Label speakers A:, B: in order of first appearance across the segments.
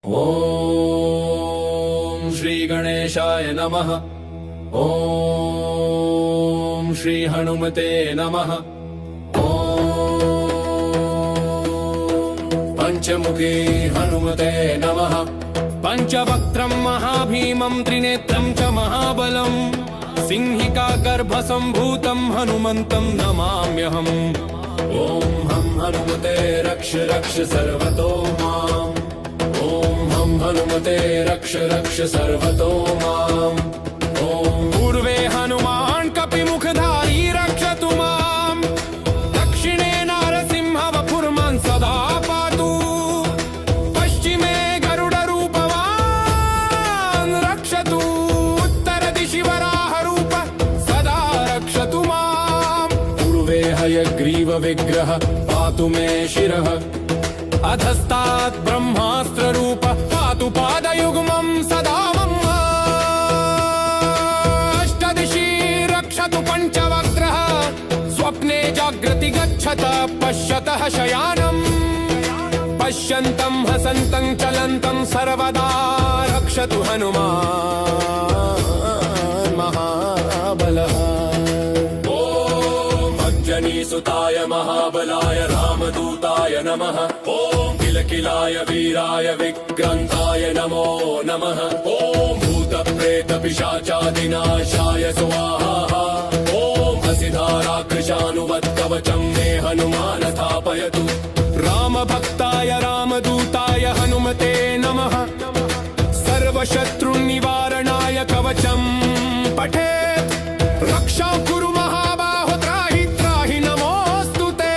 A: ओम श्री गणेशाय नमः। ओम श्री हनुमते नमः। ओम पंचमुखी हनुमते नमः।
B: पंचवक्त्रं महाभीमं त्रिनेत्रं च महाबलं सिंहिका गर्भसंभूतं हनुमन्तं नमाम्यहम्।
A: ओम हम हनुमते रक्ष रक्ष सर्वतो माम्। ओम हम हनुमते रक्ष रक्ष सर्वतो माम्। ओम
B: पूर्वे हनुमान् कपिमुखधारी रक्षतु माम्। दक्षिणे नारसिंहवपुर्मान् सदा पातु। पश्चिमे गरुडरूपवान् रक्षतु। उत्तरदिशि वराहरूप सदा रक्षतु माम्।
A: पूर्वे हयग्रीव विग्रह पातु मे शिरः।
B: अधस्तात् ब्रह्मास्त्ररूप पातु पादयुग्मं सदा मम। अष्टदिशि रक्षतु पञ्चवक्त्रः। स्वप्ने जागृति गच्छतः पश्यतः शयानम्। पश्यन्तं हसन्तं चलन्तं सर्वदा रक्षतु हनुमान् महाबलः।
A: सुताय महाबलाय रामदूताय नमः। ओम किलकिलाय वीराय विक्रांताय नमो नमः। ओम भूतप्रेत पिशाचादिनाशाय स्वाहा। ओम हसिधारा कृशानुवत्कवचं मे हनुमान स्थापयतु।
B: रामभक्ताय रामदूताय हनुमते नमः। सर्वशत्रुनिवारणाय कवचं पठेत्। रक्षां कुरु महाबाहो त्राहि त्राहि नमोऽस्तु ते।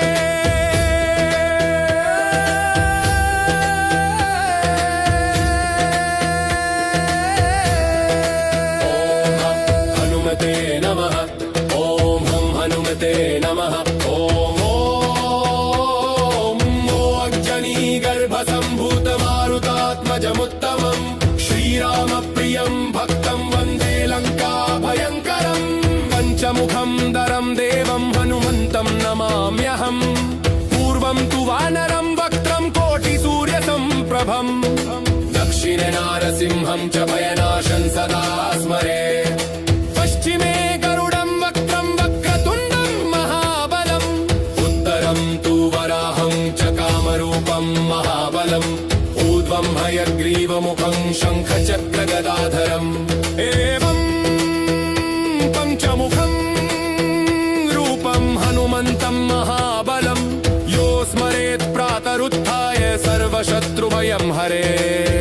A: हनुमते नमः। ओम हम हनुमते नमः। ओम अञ्जनी गर्भसम्भूत मारुतात्मजमुत्तमम्। श्रीरामप्रियं भक्तं वन्दे लङ्का भयङ्करम्। पंचमुखं दरं देवं हनुमन्तं नमाम्यहम्। पूर्वं तु वानरं वक्त्रं कोटिसूर्यसम्प्रभम्। दक्षिणे नारसिंहं च भयनाशं सदा स्मरे।
B: पश्चिमे गरुडं वक्त्रं वक्रतुण्डं महाबलम्।
A: उत्तरं तु वराहं च कामरूपं महाबलम्। ऊर्ध्वं हयग्रीवमुखं शङ्खचक्रगदाधरम्।
B: एवं पंचमुखं रूपं हनुमन्तं महाबलं। यो स्मरेत् प्रातरुत्थाय सर्वशत्रुभयं हरे।